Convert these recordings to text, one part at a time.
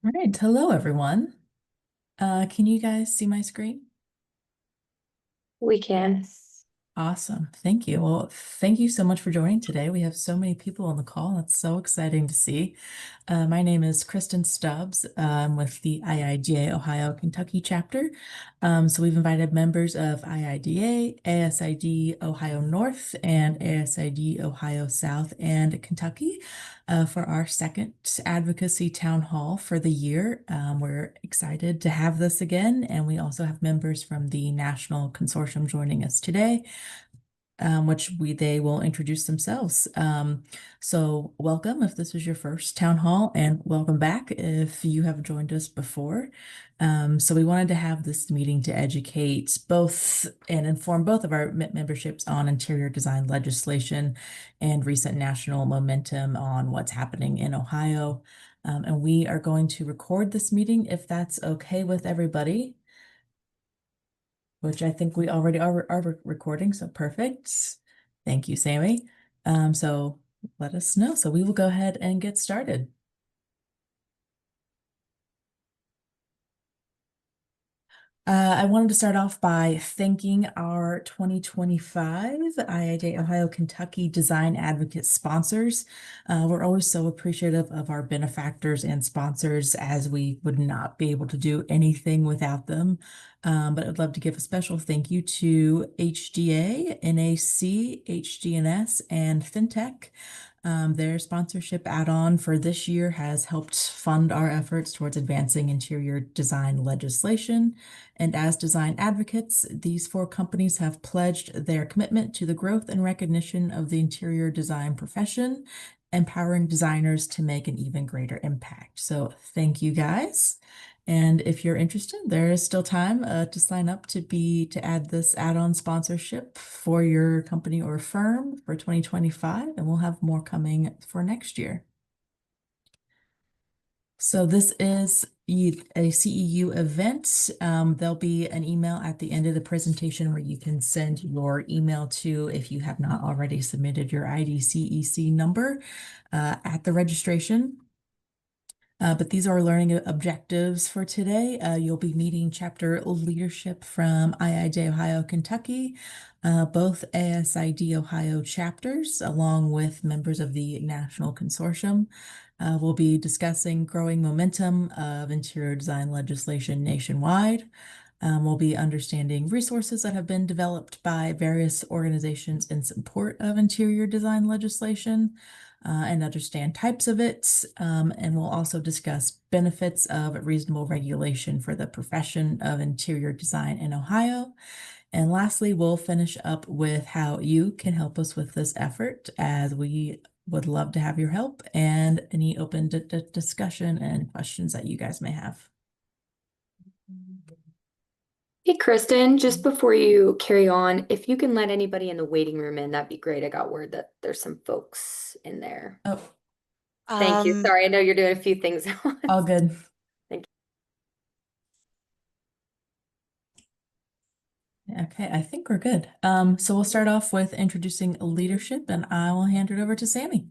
All right, hello everyone. Can you guys see my screen? We can. Awesome. Thank you. Well, thank you so much for joining today. We have so many people on the call. That's so exciting to see. My name is Kristen Stubbs. With the IIDA Ohio Kentucky chapter. So we've invited members of IIDA, ASID Ohio North, and ASID Ohio South and Kentucky for our second advocacy town hall for the year. We're excited to have this again, and we also have members from the national consortium joining us today, which they will introduce themselves. So welcome if this is your first town hall, and welcome back if you have joined us before. So we wanted to have this meeting to educate both and inform both of our memberships on interior design legislation and recent national momentum on what's happening in Ohio. And we are going to record this meeting if that's okay with everybody, which I think we already are recording, so perfect. Thank you, Sammy. So let us know. So we will go ahead and get started. I wanted to start off by thanking our 2025 IIJ Ohio Kentucky Design Advocate sponsors. We're always so appreciative of our benefactors and sponsors, as we would not be able to do anything without them. But I'd love to give a special thank you to HDA, NAC, HDNS, and FinTech. Their sponsorship add-on for this year has helped fund our efforts towards advancing interior design legislation. And as design advocates, these four companies have pledged their commitment to the growth and recognition of the interior design profession, empowering designers to make an even greater impact. So thank you guys. And if you're interested, there is still time to sign up to add this add-on sponsorship for your company or firm for 2025, and we'll have more coming for next year. So this is a CEU event. There'll be an email at the end of the presentation where you can send your email to if you have not already submitted your IDCEC number at the registration. But these are learning objectives for today. You'll be meeting chapter leadership from IIJ Ohio, Kentucky, both ASID Ohio chapters, along with members of the National Consortium. We'll be discussing growing momentum of interior design legislation nationwide. We'll be understanding resources that have been developed by various organizations in support of interior design legislation, and understand types of it. And we'll also discuss benefits of reasonable regulation for the profession of interior design in Ohio. And lastly, we'll finish up with how you can help us with this effort, as we would love to have your help and any open discussion and questions that you guys may have. Hey, Kristen, just before you carry on, if you can let anybody in the waiting room in, that'd be great. I got word that there's some folks in there. Oh, Thank you. Sorry, I know you're doing a few things at all once. good. Thank Okay, I think we're good. So we'll start off with introducing leadership, and I will hand it over to Sammy.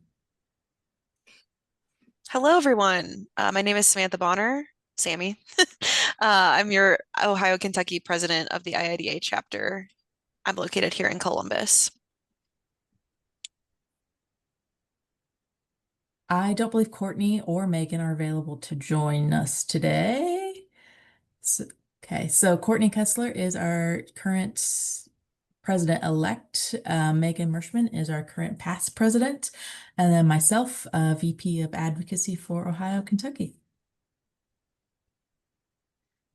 Hello, everyone. My name is Samantha Bonner, Sammy. I'm your Ohio, Kentucky president of the IIDA chapter. I'm located here in Columbus. I don't believe Courtney or Megan are available to join us today. Okay, so Courtney Kessler is our current president-elect. Megan Mershman is our current past president. And then myself, VP of Advocacy for Ohio, Kentucky.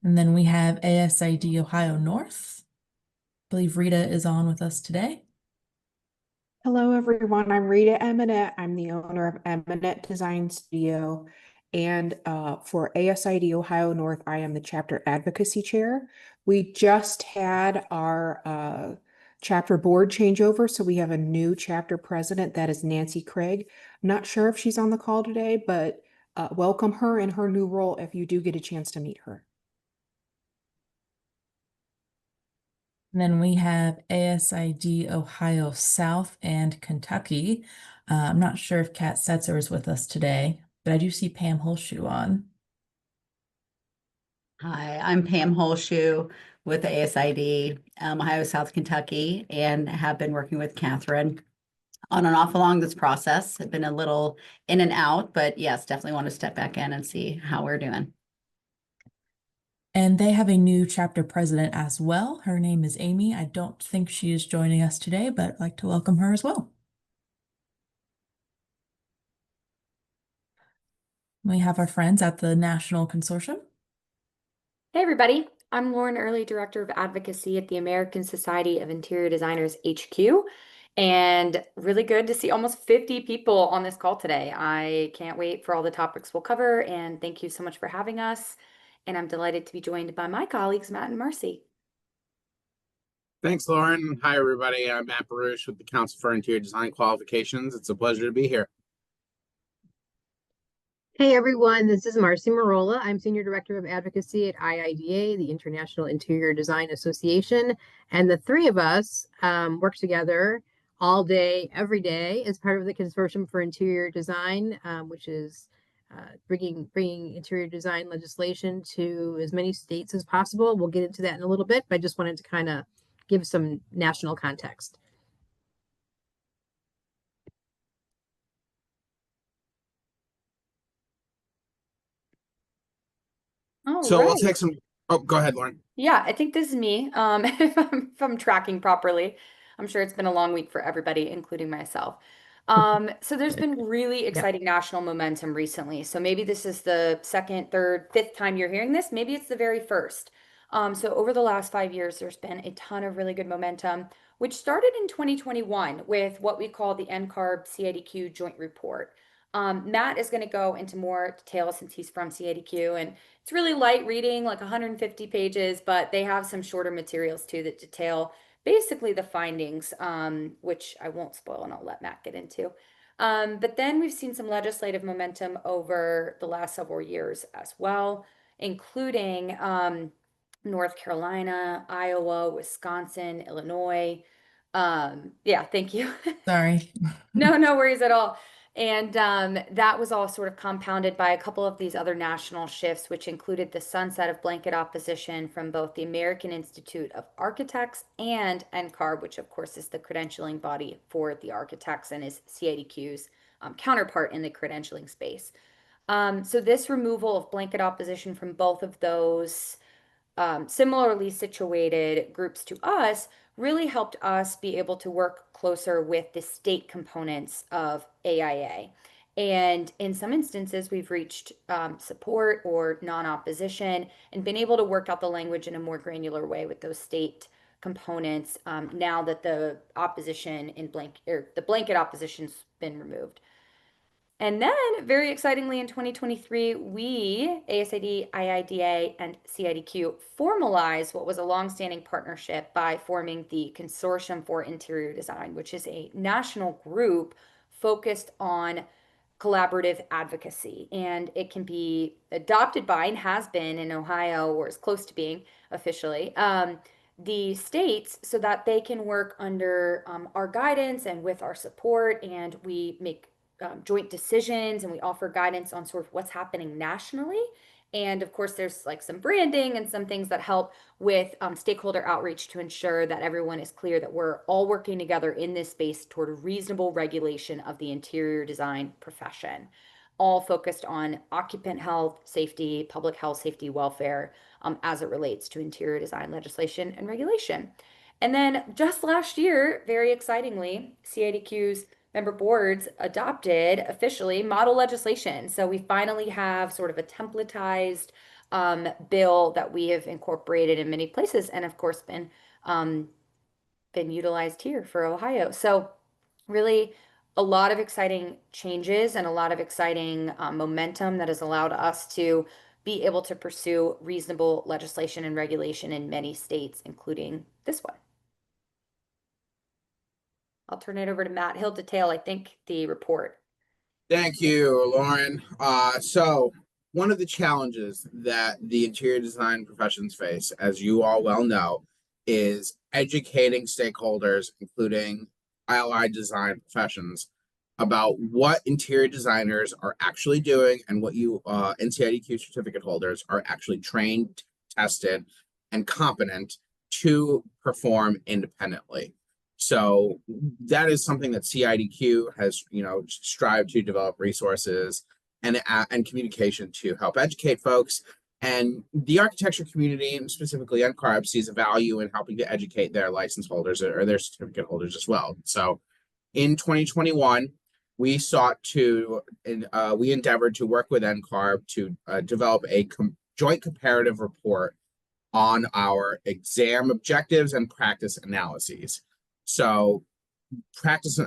And then we have ASID Ohio North. I believe Rita is on with us today. Hello, everyone. I'm Rita Eminette. I'm the owner of Eminette Design Studio. And for ASID Ohio North, I am the chapter advocacy chair. We just had our chapter board changeover, so we have a new chapter president. That is Nancy Craig. I'm not sure if she's on the call today, but welcome her in her new role if you do get a chance to meet her. And then we have ASID Ohio South and Kentucky. I'm not sure if Kat Setzer is with us today, but I do see Pam Holshoe on. Hi, I'm Pam Holshoe with ASID, Ohio South Kentucky, and have been working with Catherine on and off along this process. I've been a little in and out, but yes, definitely want to step back in and see how we're doing. And they have a new chapter president as well. Her name is Amy. I don't think she is joining us today, but I'd like to welcome her as well. We have our friends at the National Consortium. Hey everybody, I'm Lauren Early, Director of Advocacy at the American Society of Interior Designers HQ, and really good to see almost 50 people on this call today. I can't wait for all the topics we'll cover, and thank you so much for having us. And I'm delighted to be joined by my colleagues, Matt and Marcy. Thanks, Lauren. Hi, everybody. I'm Matt Baruch with the Council for Interior Design Qualifications. It's a pleasure to be here. Hey everyone, this is Marcy Marola. I'm Senior Director of Advocacy at IIDA, the International Interior Design Association. And the three of us work together all day, every day as part of the Consortium for Interior Design, which is bringing interior design legislation to as many states as possible. We'll get into that in a little bit, but I just wanted to kind of give some national context. So right. I'll take some. Oh, go ahead, Lauren. Yeah, I think this is me. If I'm tracking properly, I'm sure it's been a long week for everybody, including myself. So there's been really exciting national momentum recently. So maybe this is the second, third, fifth time you're hearing this. Maybe it's the very first. So over the last 5 years, there's been a ton of really good momentum, which started in 2021 with what we call the NCARB CIDQ Joint Report. Matt is going to go into more detail since he's from CIDQ, and it's really light reading, like 150 pages, but they have some shorter materials too that detail basically the findings, which I won't spoil and I'll let Matt get into. But then we've seen some legislative momentum over the last several years as well, including North Carolina, Iowa, Wisconsin, Illinois. Yeah, thank you. Sorry. No worries at all. And that was all sort of compounded by a couple of these other national shifts, which included the sunset of blanket opposition from both the American Institute of Architects and NCARB, which of course is the credentialing body for the architects and is CIDQ's counterpart in the credentialing space. So this removal of blanket opposition from both of those similarly situated groups to us really helped us be able to work closer with the state components of AIA. And in some instances, we've reached support or non-opposition and been able to work out the language in a more granular way with those state components now that the opposition in the blanket opposition's been removed. And then, very excitingly, in 2023, we, ASID, IIDA, and CIDQ, formalized what was a longstanding partnership by forming the Consortium for Interior Design, which is a national group focused on collaborative advocacy. And it can be adopted by, and has been in Ohio, or is close to being officially, the states so that they can work under our guidance and with our support. And we make joint decisions and we offer guidance on sort of what's happening nationally. And of course, there's like some branding and some things that help with stakeholder outreach to ensure that everyone is clear that we're all working together in this space toward a reasonable regulation of the interior design profession, all focused on occupant health, safety, public health, safety, welfare, as it relates to interior design legislation and regulation. And then just last year, very excitingly, CIDQ's member boards adopted officially model legislation. So we finally have sort of a templatized bill that we have incorporated in many places, and of course been utilized here for Ohio. So really a lot of exciting changes and a lot of exciting momentum that has allowed us to be able to pursue reasonable legislation and regulation in many states, including this one. I'll turn it over to Matt. He'll detail, I think, the report. Thank you, Lauren. So one of the challenges that the interior design professions face, as you all well know, is educating stakeholders, including ILI design professions, about what interior designers are actually doing and what you NCIDQ certificate holders are actually trained, tested, and competent to perform independently. So that is something that CIDQ has, strived to develop resources and communication to help educate folks. And the architecture community, and specifically NCARB, sees a value in helping to educate their license holders or their certificate holders as well. So in 2021, we endeavored to work with NCARB to develop a joint comparative report on our exam objectives and practice analyses. So practice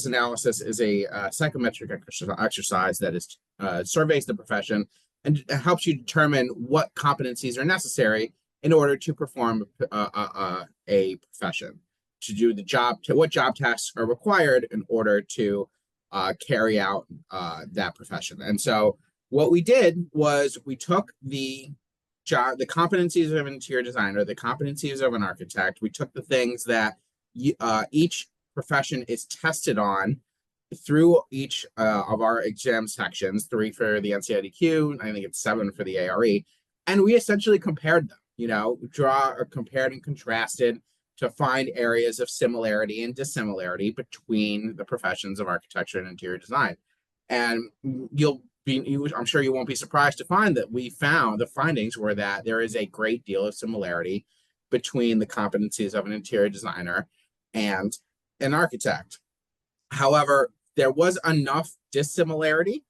analysis is a psychometric exercise that is surveys the profession and helps you determine what competencies are necessary in order to perform a profession, to do the job, to what job tasks are required in order to carry out that profession. And so what we did was we took the competencies of an interior designer, the competencies of an architect. We took the things that each profession is tested on through each of our exam sections, 3 for the NCIDQ, I think it's 7 for the ARE, and we essentially compared them, compared and contrasted to find areas of similarity and dissimilarity between the professions of architecture and interior design. And I'm sure you won't be surprised to find that the findings were that there is a great deal of similarity between the competencies of an interior designer and an architect. However, there was enough dissimilarity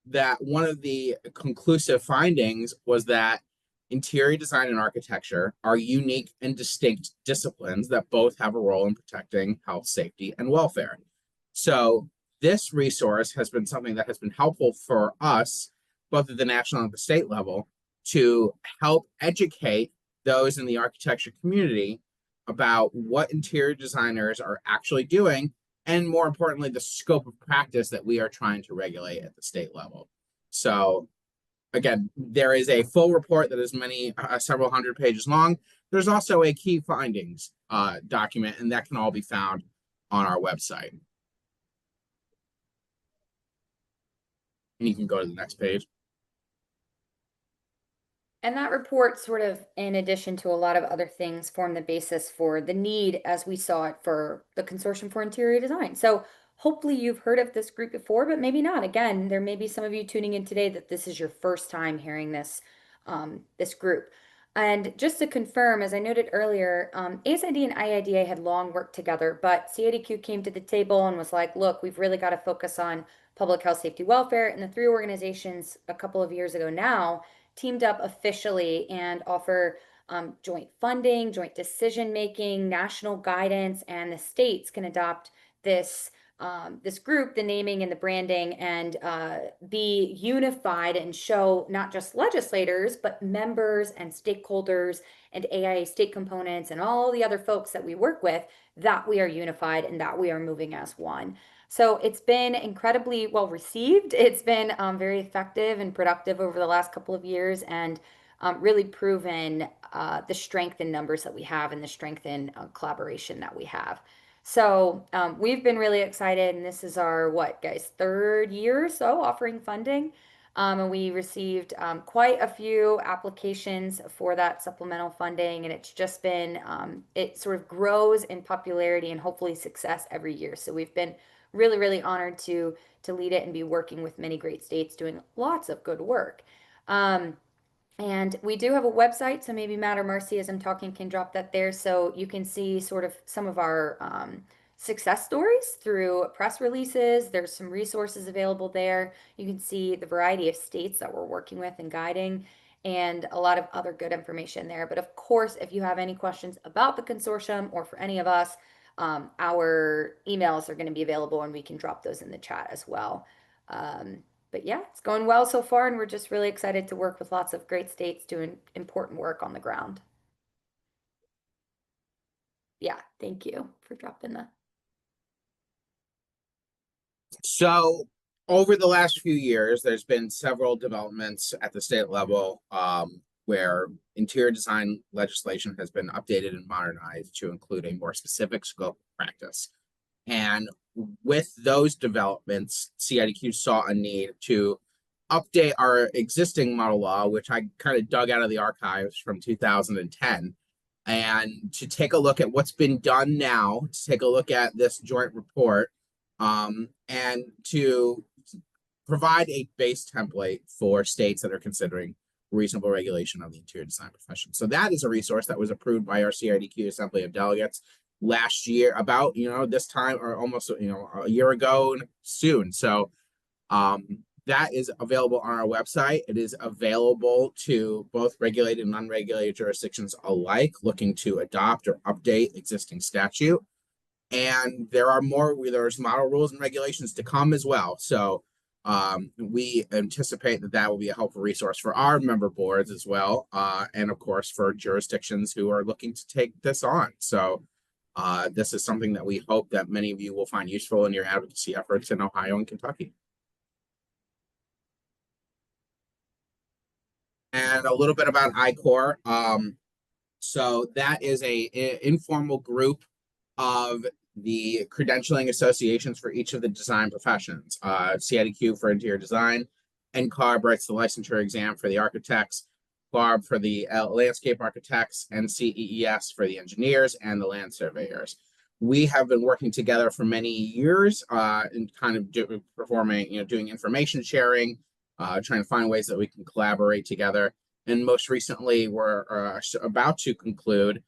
that one of the conclusive findings was that interior design and architecture are unique and distinct disciplines that both have a role in protecting health, safety, and welfare. So this resource has been something that has been helpful for us, both at the national and the state level, to help educate those in the architecture community about what interior designers are actually doing, and more importantly, the scope of practice that we are trying to regulate at the state level. So again, there is a full report that is several hundred pages long. There's also a key findings document, and that can all be found on our website. And you can go to the next page. And that report, sort of in addition to a lot of other things, formed the basis for the need as we saw it for the Consortium for Interior Design. So hopefully you've heard of this group before, but maybe not. Again, there may be some of you tuning in today that this is your first time hearing this, this group. And just to confirm, as I noted earlier, ASID and IIDA had long worked together, but CIDQ came to the table and was like, look, we've really got to focus on public health, safety, welfare. And the 3 organizations a couple of years ago now teamed up officially and offer joint funding, joint decision-making, national guidance, and the states can adopt this this group, the naming and the branding, and be unified and show not just legislators, but members and stakeholders and AIA state components and all the other folks that we work with that we are unified and that we are moving as one. So it's been incredibly well received. It's been very effective and productive over the last couple of years, and really proven the strength in numbers that we have and the strength in collaboration that we have. So we've been really excited, and this is our, 3rd year or so offering funding. And we received quite a few applications for that supplemental funding, and it's just been, it sort of grows in popularity and hopefully success every year. So we've been really, really honored to lead it and be working with many great states doing lots of good work. And we do have a website, so maybe Matt or Marcy, as I'm talking, can drop that there so you can see sort of some of our success stories through press releases. There's some resources available there. You can see the variety of states that we're working with and guiding, and a lot of other good information there. But of course, if you have any questions about the consortium or for any of us, our emails are going to be available, and we can drop those in the chat as well. But yeah, it's going well so far, and we're just really excited to work with lots of great states doing important work on the ground. Yeah, thank you for dropping that. So over the last few years, there's been several developments at the state level where interior design legislation has been updated and modernized to include a more specific scope of practice. And with those developments, CIDQ saw a need to update our existing model law, which I kind of dug out of the archives from 2010, and to take a look at what's been done now, to take a look at this joint report, and to provide a base template for states that are considering reasonable regulation of the interior design profession. So that is a resource that was approved by our CIDQ Assembly of Delegates last year, about this time, or almost a year ago soon. So that is available on our website. It is available to both regulated and unregulated jurisdictions alike looking to adopt or update existing statute. And there's model rules and regulations to come as well. So we anticipate that will be a helpful resource for our member boards as well, and of course for jurisdictions who are looking to take this on. So this is something that we hope that many of you will find useful in your advocacy efforts in Ohio and Kentucky. And a little bit about I-Corps. So that is a informal group of the credentialing associations for each of the design professions. CIDQ for interior design, NCARB writes the licensure exam for the architects, CARB for the landscape architects, and CEES for the engineers and the land surveyors. We have been working together for many years in kind of doing information sharing, trying to find ways that we can collaborate together. And most recently, we're about to conclude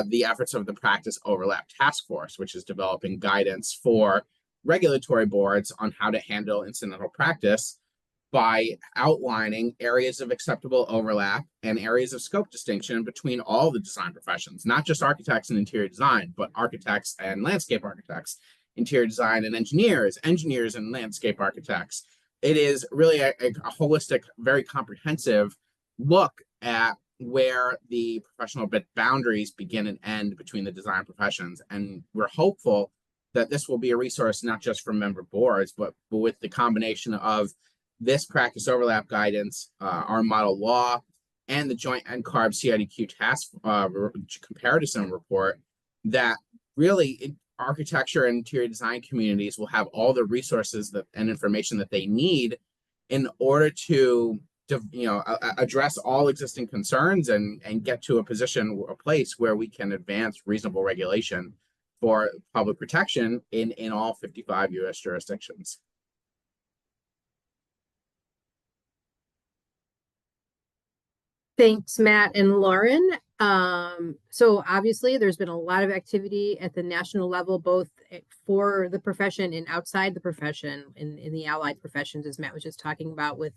the efforts of the Practice Overlap Task Force, which is developing guidance for regulatory boards on how to handle incidental practice by outlining areas of acceptable overlap and areas of scope distinction between all the design professions, not just architects and interior design, but architects and landscape architects, interior design and engineers, engineers and landscape architects. It is really a holistic, very comprehensive look at where the professional boundaries begin and end between the design professions. And we're hopeful that this will be a resource not just for member boards, but with the combination of this practice overlap guidance, our model law, and the joint NCARB CIDQ task comparison report, that really architecture and interior design communities will have all the resources and information that they need in order to address all existing concerns and get to a place where we can advance reasonable regulation for public protection in all 55 U.S. jurisdictions. Thanks, Matt and Lauren. So obviously there's been a lot of activity at the national level, both for the profession and outside the profession in the allied professions, as Matt was just talking about with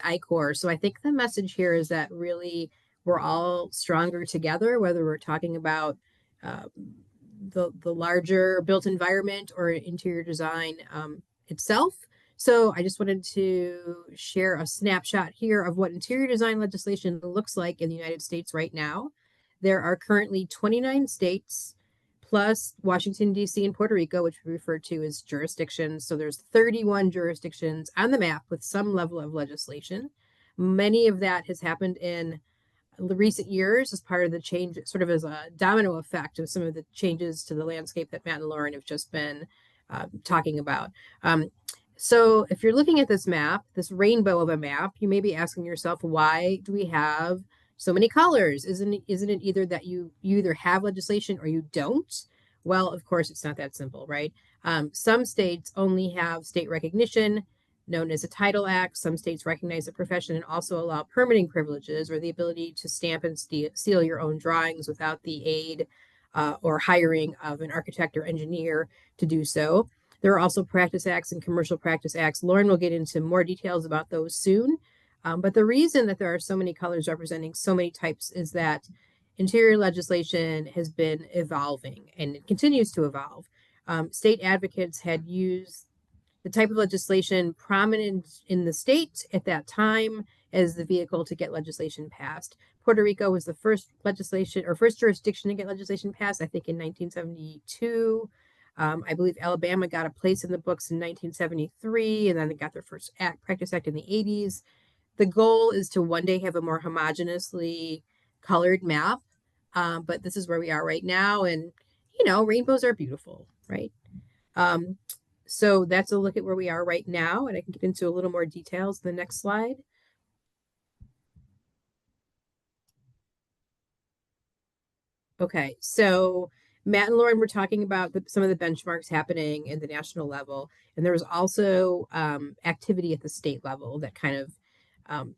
I-Corps. So I think the message here is that really we're all stronger together, whether we're talking about the larger built environment or interior design itself. So I just wanted to share a snapshot here of what interior design legislation looks like in the United States right now. There are currently 29 states plus Washington, D.C. and Puerto Rico, which we refer to as jurisdictions. So there's 31 jurisdictions on the map with some level of legislation. Many of that has happened in the recent years as part of the change, sort of as a domino effect of some of the changes to the landscape that Matt and Lauren have just been talking about. So if you're looking at this map, this rainbow of a map, you may be asking yourself, why do we have so many colors? Isn't it either that you either have legislation or you don't? Well, of course, it's not that simple, right? Some states only have state recognition, known as a Title Act. Some states recognize the profession and also allow permitting privileges or the ability to stamp and seal your own drawings without the aid or hiring of an architect or engineer to do so. There are also practice acts and commercial practice acts. Lauren will get into more details about those soon. But the reason that there are so many colors representing so many types is that interior legislation has been evolving and it continues to evolve. State advocates had used the type of legislation prominent in the state at that time as the vehicle to get legislation passed. Puerto Rico was the first jurisdiction to get legislation passed, I think in 1972. I believe Alabama got a place in the books in 1973, and then they got their first practice act in the 80s. The goal is to one day have a more homogeneously colored map, but this is where we are right now. And, rainbows are beautiful, right? Um, so that's a look at where we are right now, and I can get into a little more details in the next slide. Okay, so Matt and Lauren were talking about some of the benchmarks happening in the national level, and there was also activity at the state level that kind of um,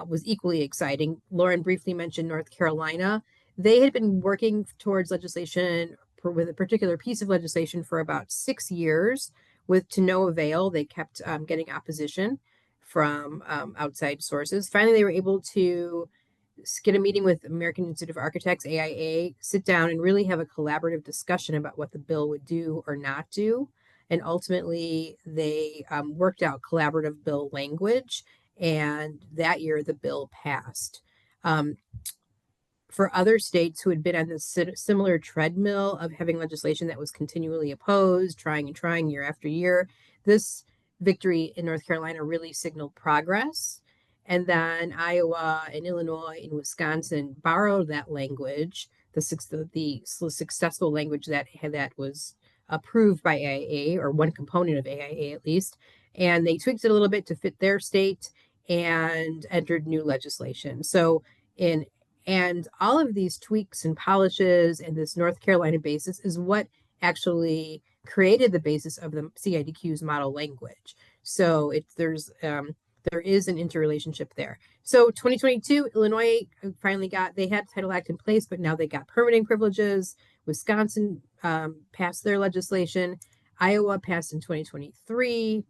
was equally exciting. Lauren briefly mentioned North Carolina. They had been working towards legislation with a particular piece of legislation for about 6 years, with to no avail. They kept getting opposition from outside sources. Finally, they were able to get a meeting with American Institute of Architects, AIA, sit down and really have a collaborative discussion about what the bill would do or not do. And ultimately, they worked out collaborative bill language. And that year, the bill passed. For other states who had been on this similar treadmill of having legislation that was continually opposed, trying and trying year after year, this victory in North Carolina really signaled progress. And then Iowa and Illinois and Wisconsin borrowed that language, the successful language that was approved by AIA, or one component of AIA at least, and they tweaked it a little bit to fit their state and entered new legislation. So in and all of these tweaks and polishes and this North Carolina basis is what actually created the basis of the CIDQ's model language. So there is an interrelationship there. So 2022, Illinois finally they had Title Act in place, but now they got permitting privileges. Wisconsin passed their legislation. Iowa passed in 2023.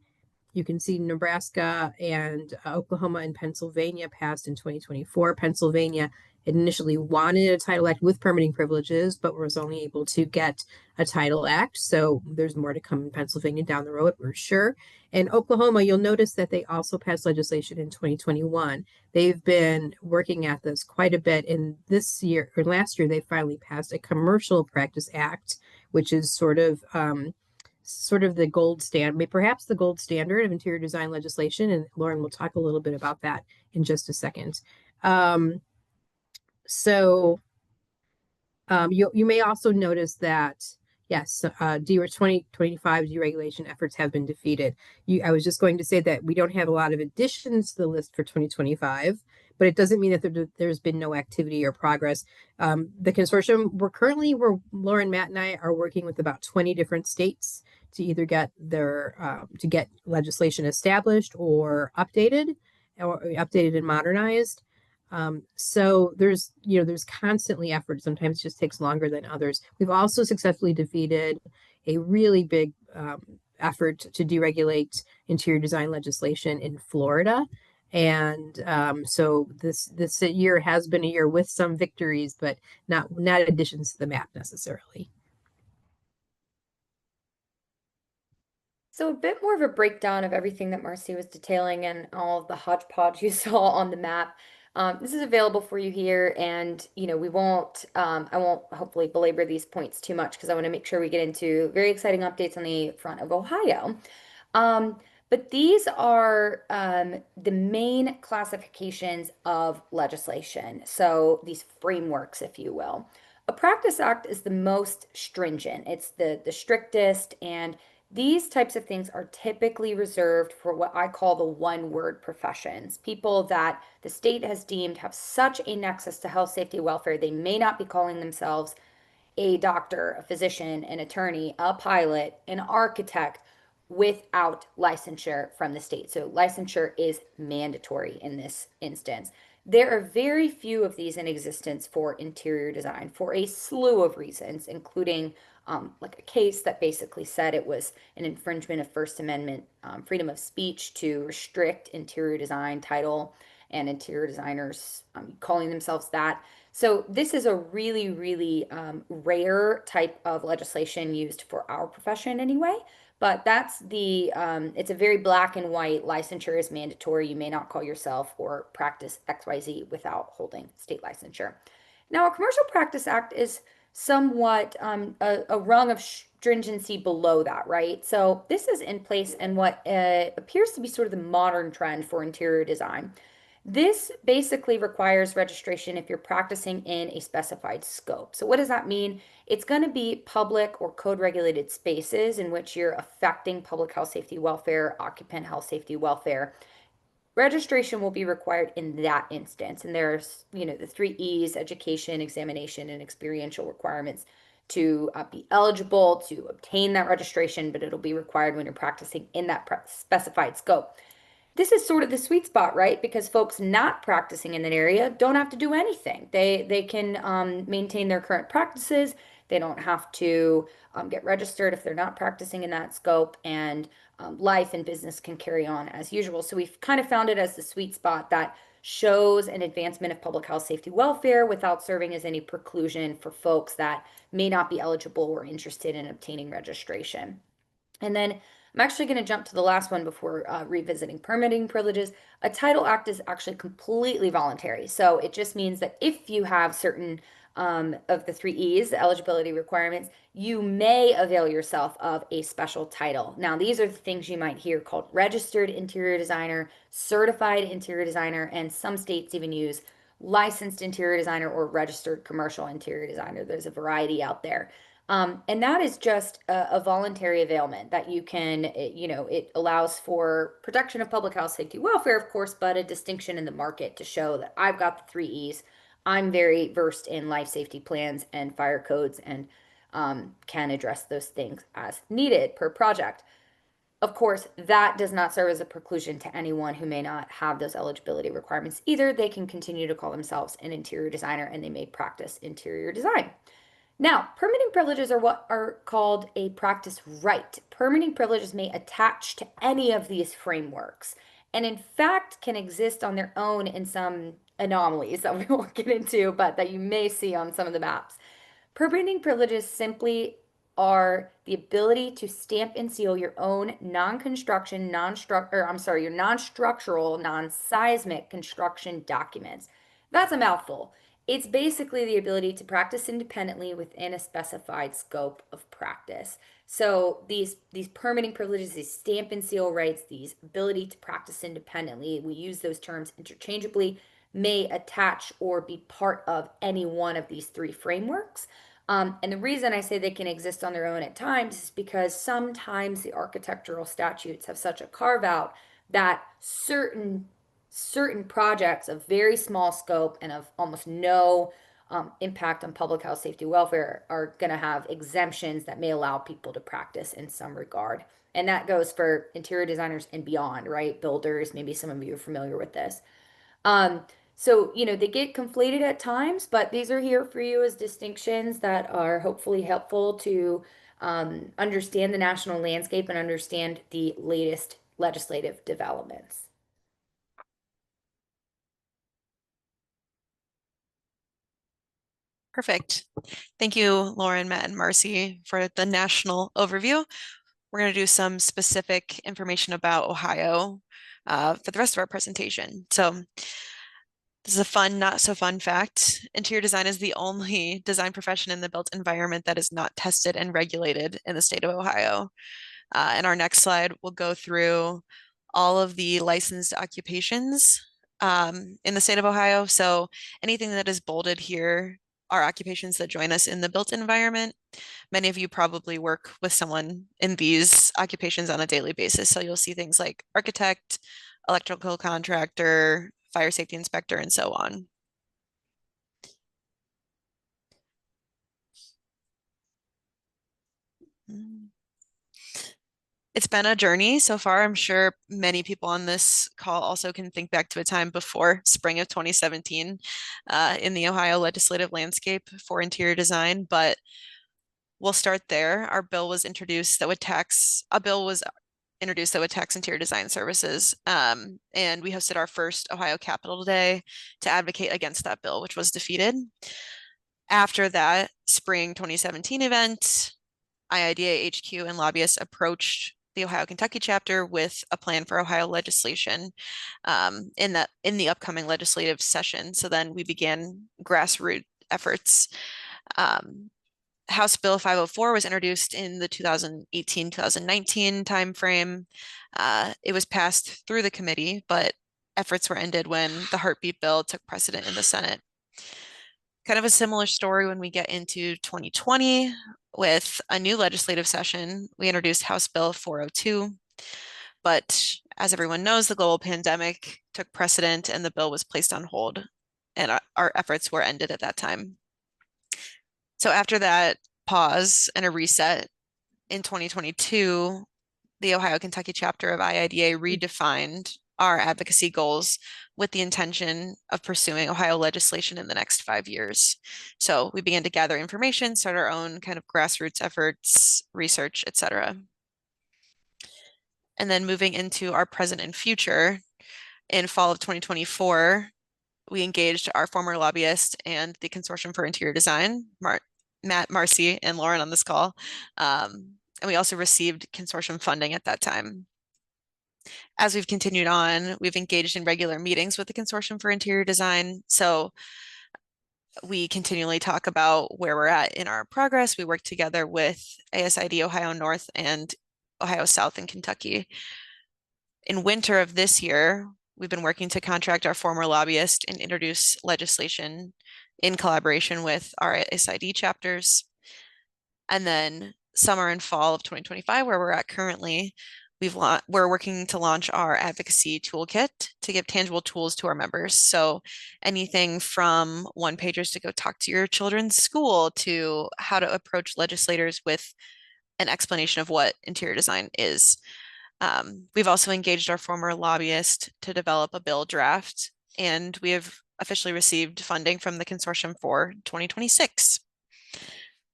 You can see Nebraska and Oklahoma and Pennsylvania passed in 2024. Pennsylvania initially wanted a Title Act with permitting privileges, but was only able to get a Title Act. So there's more to come in Pennsylvania down the road, we're sure. And Oklahoma, you'll notice that they also passed legislation in 2021. They've been working at this quite a bit. And this year, or last year, they finally passed a Commercial Practice Act, which is sort of the gold standard, perhaps the gold standard of interior design legislation. And Lauren will talk a little bit about that in just a second. You may also notice that, yes, 2025 deregulation efforts have been defeated. I was just going to say that we don't have a lot of additions to the list for 2025, but it doesn't mean that there's been no activity or progress. The consortium, Lauren, Matt, and I are working with about 20 different states to either get to get legislation established or updated and modernized. So there's constantly effort. Sometimes it just takes longer than others. We've also successfully defeated a really big effort to deregulate interior design legislation in Florida. And so this year has been a year with some victories, but not additions to the map necessarily. So a bit more of a breakdown of everything that Marcy was detailing and all of the hodgepodge you saw on the map. This is available for you here, and we won't. I won't hopefully belabor these points too much because I want to make sure we get into very exciting updates on the front of Ohio. But these are the main classifications of legislation. So these frameworks, if you will. A practice act is the most stringent. It's the strictest, and these types of things are typically reserved for what I call the one-word professions, people that the state has deemed have such a nexus to health, safety, welfare, they may not be calling themselves a doctor, a physician, an attorney, a pilot, an architect without licensure from the state. So licensure is mandatory in this instance. There are very few of these in existence for interior design for a slew of reasons, including like a case that basically said it was an infringement of First Amendment freedom of speech to restrict interior design title and interior designers calling themselves that. So this is a really, really rare type of legislation used for our profession anyway. But that's it's a very black and white. Licensure is mandatory. You may not call yourself or practice XYZ without holding state licensure. Now, a Commercial Practice Act is somewhat a rung of stringency below that, right? So this is in place and what appears to be sort of the modern trend for interior design. This basically requires registration if you're practicing in a specified scope. So what does that mean? It's going to be public or code regulated spaces in which you're affecting public health, safety, welfare, occupant health, safety, welfare. Registration will be required in that instance. And there's, the 3 E's: education, examination, and experiential requirements to be eligible to obtain that registration, but it'll be required when you're practicing in that specified scope. This is sort of the sweet spot, right? Because folks not practicing in an area don't have to do anything. They can maintain their current practices. They don't have to get registered if they're not practicing in that scope, and life and business can carry on as usual. So we've kind of found it as the sweet spot that shows an advancement of public health, safety, welfare without serving as any preclusion for folks that may not be eligible or interested in obtaining registration. And then I'm actually going to jump to the last one before revisiting permitting privileges. A title act is actually completely voluntary. So it just means that if you have certain of the 3 E's, the eligibility requirements, you may avail yourself of a special title. Now, these are the things you might hear called registered interior designer, certified interior designer, and some states even use licensed interior designer or registered commercial interior designer. There's a variety out there. And that is just a voluntary availment that you can, it allows for protection of public health, safety, welfare, of course, but a distinction in the market to show that I've got the 3 E's. I'm very versed in life safety plans and fire codes, and can address those things as needed per project. Of course, that does not serve as a preclusion to anyone who may not have those eligibility requirements either. They can continue to call themselves an interior designer, and they may practice interior design. Now, permitting privileges are what are called a practice right. Permitting privileges may attach to any of these frameworks, and in fact can exist on their own in some anomalies that we won't get into, but that you may see on some of the maps. Permitting privileges simply are the ability to stamp and seal your own non-construction, your non-structural, non-seismic construction documents. That's a mouthful. It's basically the ability to practice independently within a specified scope of practice. So these permitting privileges, these stamp and seal rights, these ability to practice independently, we use those terms interchangeably, may attach or be part of any one of these 3 frameworks. And the reason I say they can exist on their own at times is because sometimes the architectural statutes have such a carve out that certain projects of very small scope and of almost no impact on public health, safety, welfare are going to have exemptions that may allow people to practice in some regard. And that goes for interior designers and beyond, right? Builders, maybe some of you are familiar with this. So, they get conflated at times, but these are here for you as distinctions that are hopefully helpful to understand the national landscape and understand the latest legislative developments. Perfect. Thank you, Lauren, Matt, and Marcy for the national overview. We're going to do some specific information about Ohio for the rest of our presentation. So this is a fun, not so fun fact. Interior design is the only design profession in the built environment that is not tested and regulated in the state of Ohio. In our next slide, we'll go through all of the licensed occupations in the state of Ohio. So anything that is bolded here are occupations that join us in the built environment. Many of you probably work with someone in these occupations on a daily basis. So you'll see things like architect, electrical contractor, fire safety inspector, and so on. It's been a journey so far. I'm sure many people on this call also can think back to a time before spring of 2017 in the Ohio legislative landscape for interior design, but we'll start there. Our bill was introduced that would tax, a bill was introduced that would tax interior design services. And we hosted our first Ohio Capitol Day to advocate against that bill, which was defeated. After that spring 2017 event, IIDA HQ and lobbyists approached the Ohio Kentucky chapter with a plan for Ohio legislation in the upcoming legislative session. So then we began grassroots efforts. House Bill 504 was introduced in the 2018-2019 timeframe. It was passed through the committee, but efforts were ended when the heartbeat bill took precedent in the Senate. Kind of a similar story when we get into 2020 with a new legislative session. We introduced House Bill 402, but as everyone knows, the global pandemic took precedent and the bill was placed on hold, and our efforts were ended at that time. So after that pause and a reset in 2022, the Ohio Kentucky chapter of IIDA redefined our advocacy goals with the intention of pursuing Ohio legislation in the next 5 years. So we began to gather information, start our own kind of grassroots efforts, research, etc. And then moving into our present and future, in fall of 2024, we engaged our former lobbyist and the Consortium for Interior Design, Matt, Marcy, and Lauren on this call. And we also received consortium funding at that time. As we've continued on, we've engaged in regular meetings with the Consortium for Interior Design. So we continually talk about where we're at in our progress. We work together with ASID Ohio North and Ohio South in Kentucky. In winter of this year, we've been working to contract our former lobbyist and introduce legislation in collaboration with our ASID chapters. And then summer and fall of 2025, where we're at currently, we're working to launch our advocacy toolkit to give tangible tools to our members. So anything from one pagers to go talk to your children's school to how to approach legislators with an explanation of what interior design is. We've also engaged our former lobbyist to develop a bill draft, and we have officially received funding from the consortium for 2026.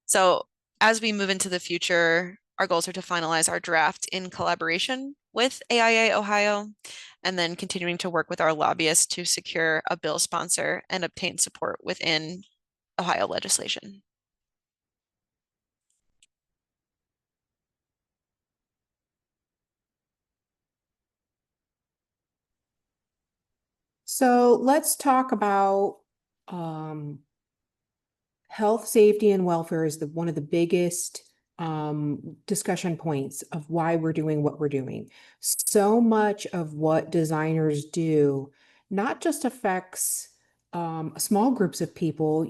So as we move into the future, our goals are to finalize our draft in collaboration with AIA Ohio, and then continuing to work with our lobbyists to secure a bill sponsor and obtain support within Ohio legislation. So let's talk about health, safety, and welfare is one of the biggest discussion points of why we're doing what we're doing. So much of what designers do not just affects small groups of people,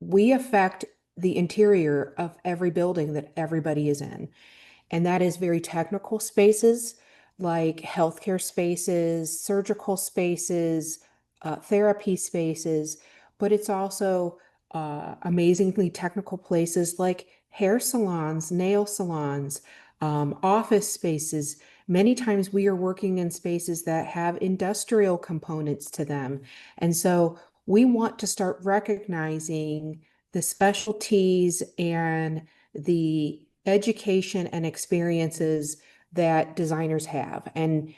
we affect the interior of every building that everybody is in. And that is very technical spaces like healthcare spaces, surgical spaces, therapy spaces, but it's also amazingly technical places like hair salons, nail salons, office spaces. Many times we are working in spaces that have industrial components to them. And so we want to start recognizing the specialties and the education and experiences that designers have. And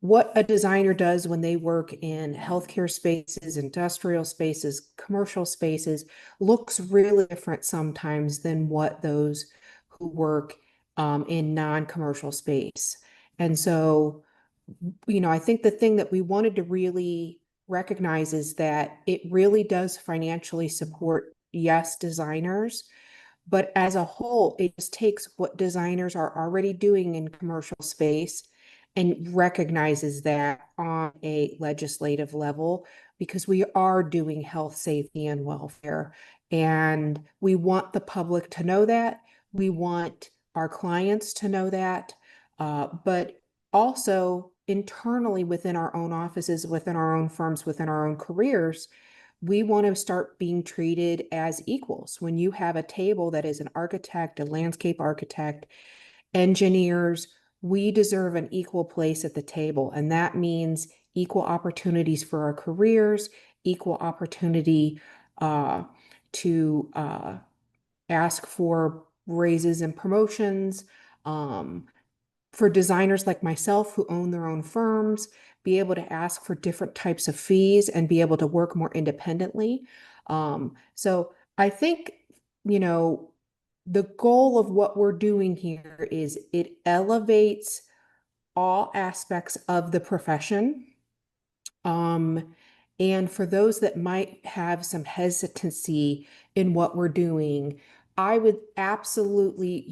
what a designer does when they work in healthcare spaces, industrial spaces, commercial spaces looks really different sometimes than what those who work in non-commercial space. And so, I think the thing that we wanted to really recognize is that it really does financially support, yes, designers, but as a whole, it just takes what designers are already doing in commercial space and recognizes that on a legislative level, because we are doing health, safety, and welfare. And we want the public to know that. We want our clients to know that. But also internally within our own offices, within our own firms, within our own careers, we want to start being treated as equals. When you have a table that is an architect, a landscape architect, engineers, we deserve an equal place at the table. And that means equal opportunities for our careers, equal opportunity to ask for raises and promotions. For designers like myself who own their own firms, be able to ask for different types of fees and be able to work more independently. So I think, the goal of what we're doing here is it elevates all aspects of the profession. And for those that might have some hesitancy in what we're doing, I would absolutely,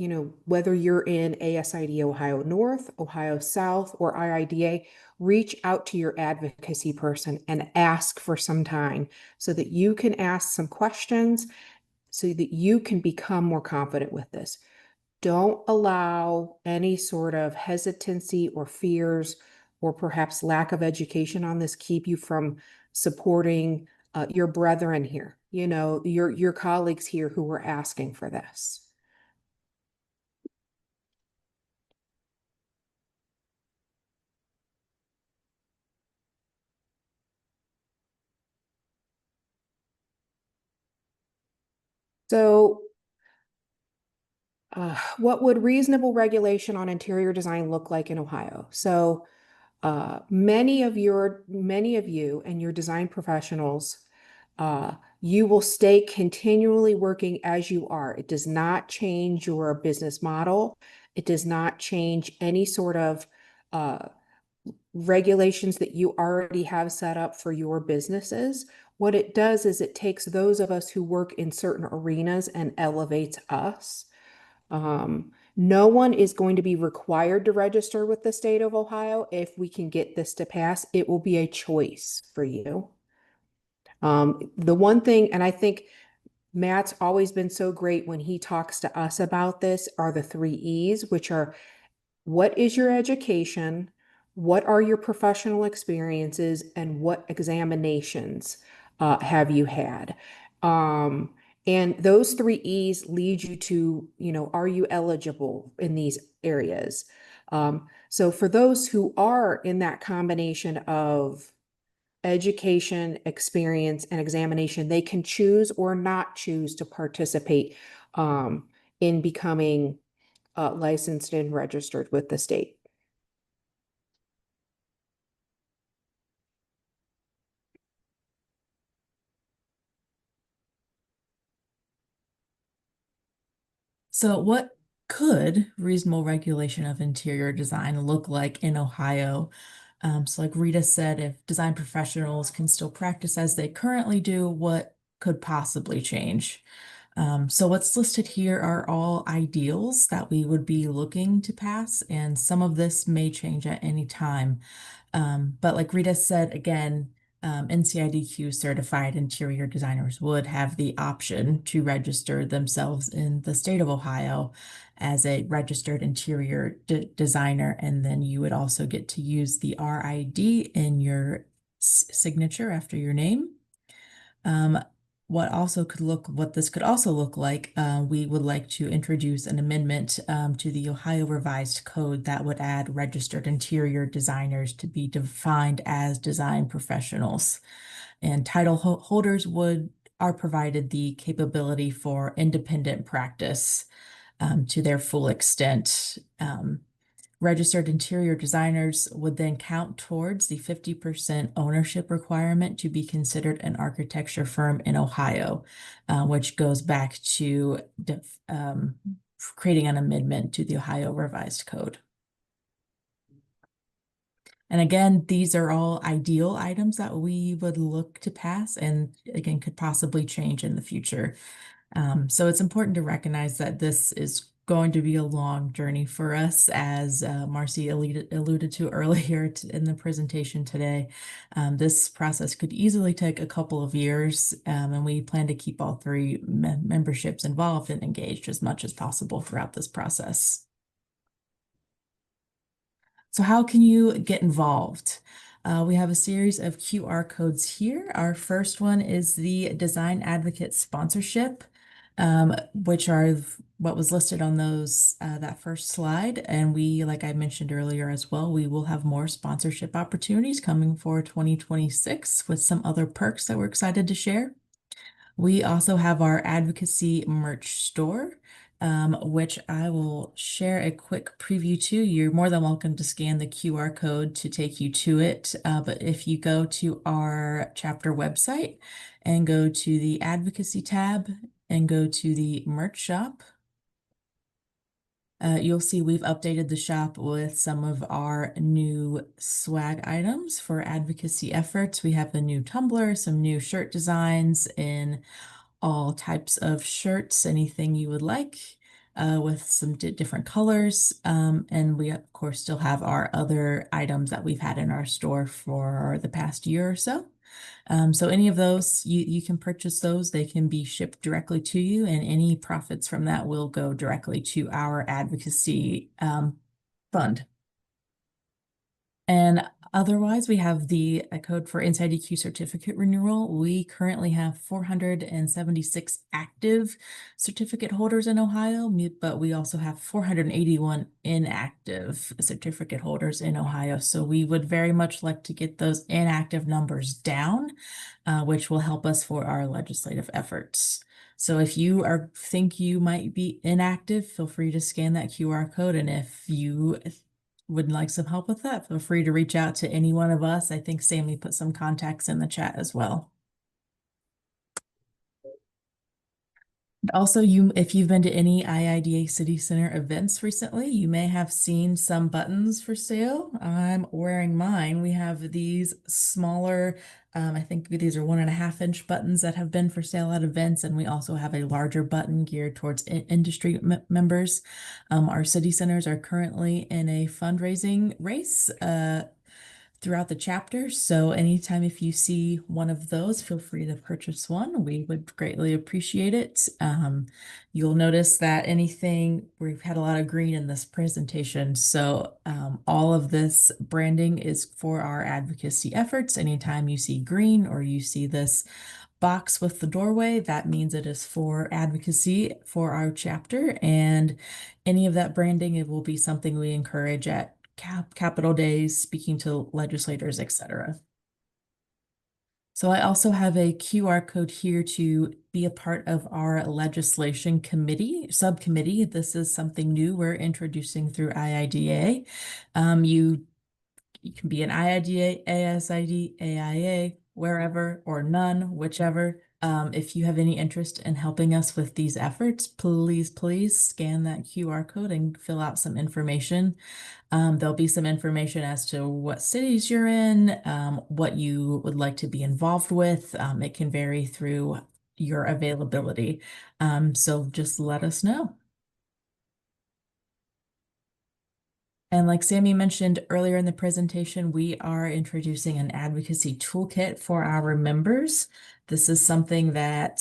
whether you're in ASID Ohio North, Ohio South, or IIDA, reach out to your advocacy person and ask for some time so that you can ask some questions so that you can become more confident with this. Don't allow any sort of hesitancy or fears or perhaps lack of education on this keep you from supporting your brethren here, your colleagues here who were asking for this. So what would reasonable regulation on interior design look like in Ohio? So many of you and your design professionals, you will stay continually working as you are. It does not change your business model. It does not change any sort of regulations that you already have set up for your businesses. What it does is it takes those of us who work in certain arenas and elevates us. No one is going to be required to register with the state of Ohio. If we can get this to pass, it will be a choice for you. The one thing, and I think Matt's always been so great when he talks to us about this, are the 3 E's, which are: what is your education? What are your professional experiences? And what examinations have you had? And those 3 E's lead you to, are you eligible in these areas? So for those who are in that combination of education, experience, and examination, they can choose or not choose to participate in becoming licensed and registered with the state. So what could reasonable regulation of interior design look like in Ohio? So like Rita said, if design professionals can still practice as they currently do, what could possibly change? So what's listed here are all ideals that we would be looking to pass, and some of this may change at any time. But like Rita said, again, NCIDQ certified interior designers would have the option to register themselves in the state of Ohio as a registered interior designer, and then you would also get to use the RID in your signature after your name. What this could also look like, we would like to introduce an amendment to the Ohio Revised Code that would add registered interior designers to be defined as design professionals. And title holders are provided the capability for independent practice to their full extent. Registered interior designers would then count towards the 50% ownership requirement to be considered an architecture firm in Ohio, which goes back to creating an amendment to the Ohio Revised Code. And again, these are all ideal items that we would look to pass and again could possibly change in the future. So it's important to recognize that this is going to be a long journey for us, as Marcy alluded to earlier in the presentation today. This process could easily take a couple of years, and we plan to keep all 3 memberships involved and engaged as much as possible throughout this process. So how can you get involved? We have a series of QR codes here. Our first one is the Design Advocate Sponsorship, which are what was listed on that first slide. And we, like I mentioned earlier as well, we will have more sponsorship opportunities coming for 2026 with some other perks that we're excited to share. We also have our advocacy merch store, which I will share a quick preview to. You're more than welcome to scan the QR code to take you to it. But if you go to our chapter website and go to the advocacy tab and go to the merch shop, you'll see we've updated the shop with some of our new swag items for advocacy efforts. We have the new tumbler, some new shirt designs in all types of shirts, anything you would like, with some different colors. And we, of course, still have our other items that we've had in our store for the past year or so. So any of those, you can purchase those. They can be shipped directly to you, and any profits from that will go directly to our advocacy fund. And otherwise, we have the code for Inside EQ certificate renewal. We currently have 476 active certificate holders in Ohio, but we also have 481 inactive certificate holders in Ohio. So we would very much like to get those inactive numbers down, which will help us for our legislative efforts. So if you think you might be inactive, feel free to scan that QR code. And if you would like some help with that, feel free to reach out to any one of us. I think Sammy put some contacts in the chat as well. Also, if you've been to any IIDA City Center events recently, you may have seen some buttons for sale. I'm wearing mine. We have these smaller, I think these are 1.5-inch buttons that have been for sale at events, and we also have a larger button geared towards industry members. Our city centers are currently in a fundraising race throughout the chapter. So anytime if you see one of those, feel free to purchase one. We would greatly appreciate it. You'll notice that we've had a lot of green in this presentation. So all of this branding is for our advocacy efforts. Anytime you see green or you see this box with the doorway, that means it is for advocacy for our chapter. And any of that branding, it will be something we encourage at Capitol Days, speaking to legislators, etc. So I also have a QR code here to be a part of our legislation subcommittee. This is something new we're introducing through IIDA. You can be an IIDA, ASID, AIA, wherever, or none, whichever. If you have any interest in helping us with these efforts, please scan that QR code and fill out some information. There'll be some information as to what cities you're in, what you would like to be involved with. It can vary through your availability. So just let us know. And like Sammy mentioned earlier in the presentation, we are introducing an advocacy toolkit for our members. This is something that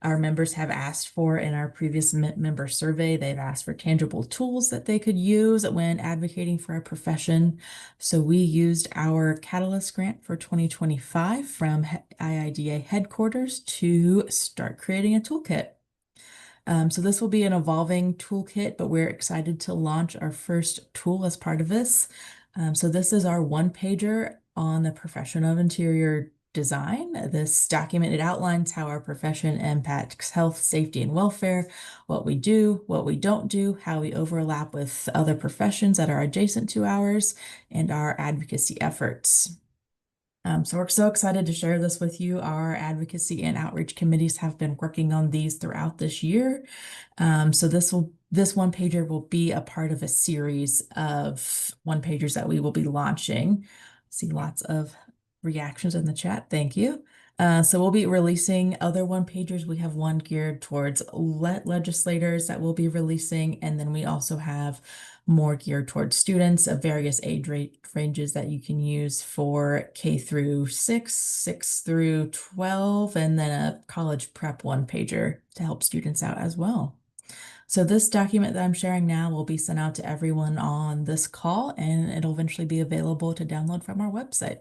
our members have asked for in our previous member survey. They've asked for tangible tools that they could use when advocating for a profession. So we used our Catalyst grant for 2025 from IIDA headquarters to start creating a toolkit. So this will be an evolving toolkit, but we're excited to launch our first tool as part of this. So this is our one-pager on the profession of interior design. This document, it outlines how our profession impacts health, safety, and welfare, what we do, what we don't do, how we overlap with other professions that are adjacent to ours, and our advocacy efforts. So we're so excited to share this with you. Our advocacy and outreach committees have been working on these throughout this year. So this one pager will be a part of a series of one pagers that we will be launching. See lots of reactions in the chat. Thank you. So we'll be releasing other one pagers. We have one geared towards legislators that we'll be releasing, and then we also have more geared towards students of various age ranges that you can use for K through 6, 6 through 12, and then a college prep one pager to help students out as well. So this document that I'm sharing now will be sent out to everyone on this call, and it'll eventually be available to download from our website.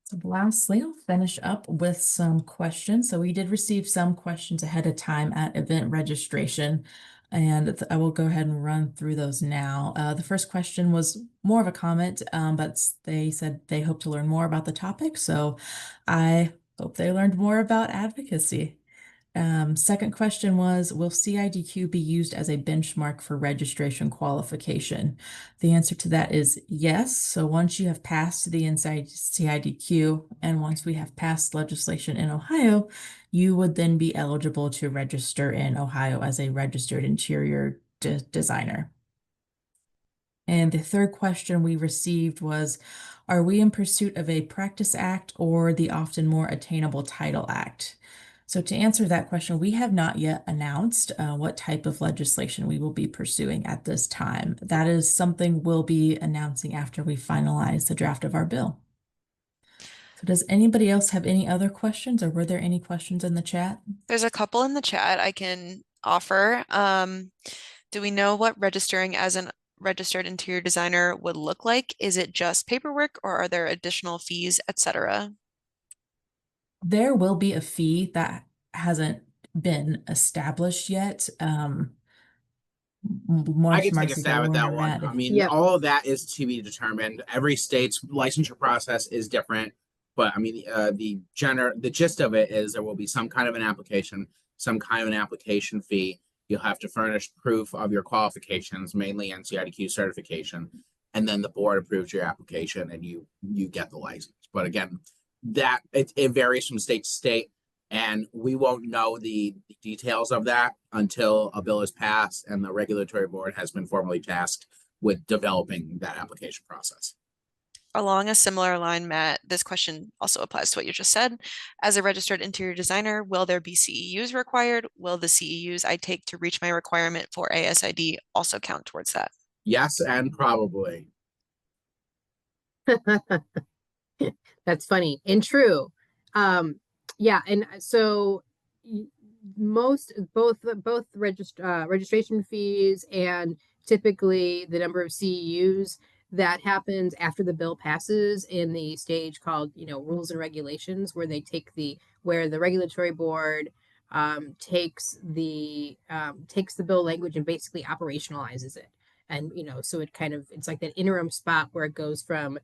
So lastly, I'll finish up with some questions. So we did receive some questions ahead of time at event registration, and I will go ahead and run through those now. The first question was more of a comment, but they said they hope to learn more about the topic. So I hope they learned more about advocacy. Second question was, will CIDQ be used as a benchmark for registration qualification? The answer to that is yes. So once you have passed the Inside CIDQ, and once we have passed legislation in Ohio, you would then be eligible to register in Ohio as a registered interior designer. And the third question we received was, are we in pursuit of a Practice Act or the often more attainable Title Act? So to answer that question, we have not yet announced what type of legislation we will be pursuing at this time. That is something we'll be announcing after we finalize the draft of our bill. So does anybody else have any other questions, or were there any questions in the chat? There's a couple in the chat I can offer. Do we know what registering as an registered interior designer would look like? Is it just paperwork or are there additional fees, etc.? There will be a fee that hasn't been established yet. I can take a Marcy, stab at Lauren, that or one. Matt, I if- mean, Yep. all of that is to be determined. Every state's licensure process is different, but I mean, the gist of it is there will be some kind of an application, some kind of an application fee. You'll have to furnish proof of your qualifications, mainly NCIDQ certification, and then the board approves your application and you get the license. But again, that it varies from state to state. And we won't know the details of that until a bill is passed and the regulatory board has been formally tasked with developing that application process. Along a similar line, Matt, this question also applies to what you just said. As a registered interior designer, will there be CEUs required? Will the CEUs I take to reach my requirement for ASID also count towards that? Yes, and probably. That's funny and true. Yeah, and so both registration fees and typically the number of CEUs that happens after the bill passes in the stage called, rules and regulations, where where the regulatory board takes the bill language and basically operationalizes it. And so it's like that interim spot where it goes from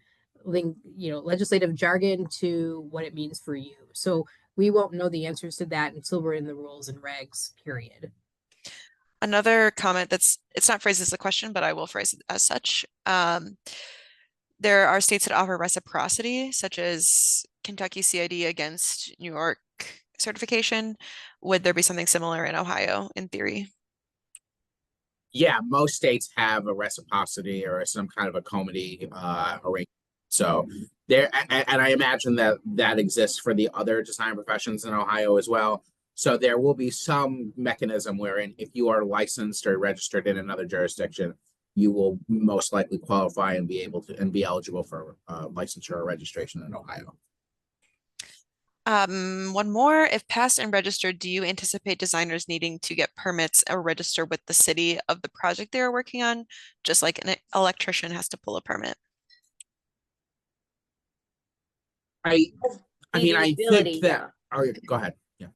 legislative jargon to what it means for you. So we won't know the answers to that until we're in the rules and regs period. Another comment it's not phrased as a question, but I will phrase it as such. There are states that offer reciprocity, such as Kentucky CID against New York certification. Would there be something similar in Ohio in theory? Yeah, most states have a reciprocity or some kind of a comity arrangement. So there, and I imagine that exists for the other design professions in Ohio as well. So there will be some mechanism wherein if you are licensed or registered in another jurisdiction, you will most likely qualify and be able to and be eligible for licensure or registration in Ohio. One more, if passed and registered, do you anticipate designers needing to get permits or register with the city of the project they are working on, just like an electrician has to pull a permit? I mean, I ability, think that. Oh, go ahead. Yeah.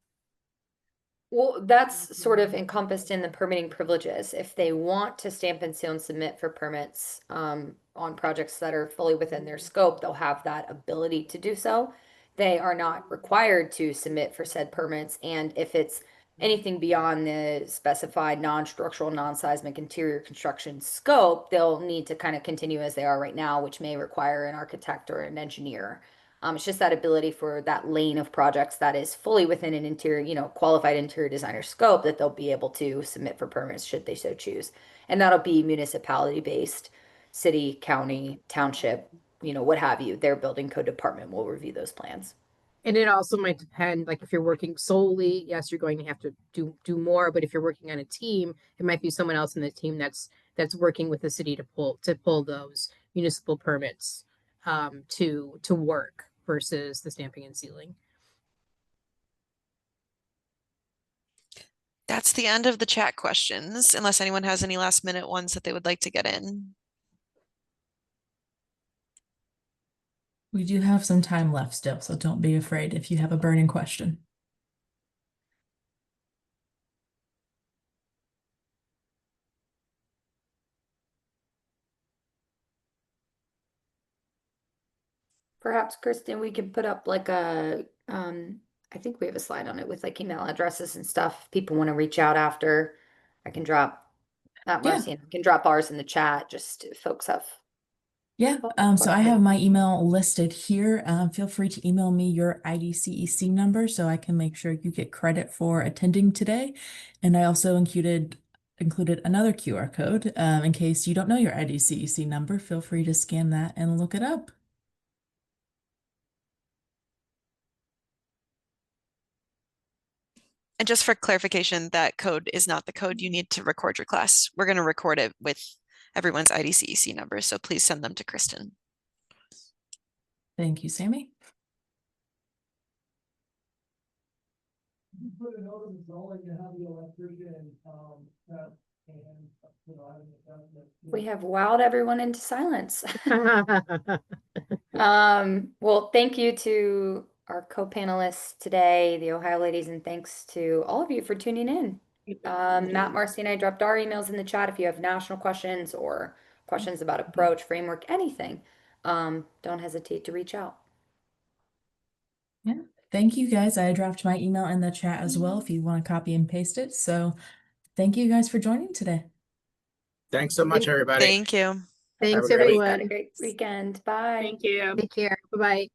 Well, that's sort of encompassed in the permitting privileges. If they want to stamp and seal and submit for permits on projects that are fully within their scope, they'll have that ability to do so. They are not required to submit for said permits. And if it's anything beyond the specified non-structural, non-seismic interior construction scope, they'll need to kind of continue as they are right now, which may require an architect or an engineer. It's just that ability for that lane of projects that is fully within an interior, qualified interior designer scope that they'll be able to submit for permits should they so choose. And that'll be municipality based, city, county, township, what have you. Their building code department will review those plans. And it also might depend, like if you're working solely, yes, you're going to have to do more. But if you're working on a team, it might be someone else in the team that's working with the city to pull those municipal permits to work versus the stamping and sealing. That's the end of the chat questions, unless anyone has any last minute ones that they would like to get in. We do have some time left still, so don't be afraid if you have a burning question. Perhaps, Kristen, we could put up like I think we have a slide on it with like email addresses and stuff. If people want to reach out after, I can drop, not Yeah. Marcy, I can drop ours in the chat, just if folks have. Yeah, so I have my email listed here. Feel free to email me your IDCEC number so I can make sure you get credit for attending today. And I also included included another QR code. In case you don't know your IDCEC number, feel free to scan that and look it up. And just for clarification, that code is not the code you need to record your class. We're going to record it with everyone's IDCEC number, so please send them to Kristen. Thank you, Sammy. We have wowed everyone into silence. Well, thank you to our co-panelists today, the Ohio ladies, and thanks to all of you for tuning in. Matt, Marcy, and I dropped our emails in the chat if you have national questions or questions about approach, framework, anything. Don't hesitate to reach out. Yeah, thank you guys. I dropped my email in the chat as well if you want to copy and paste it. So thank you guys for joining today. Thanks so much, everybody. Thank you. Thanks, great week. Have a everyone. great weekend. Bye. Take care. Bye-bye.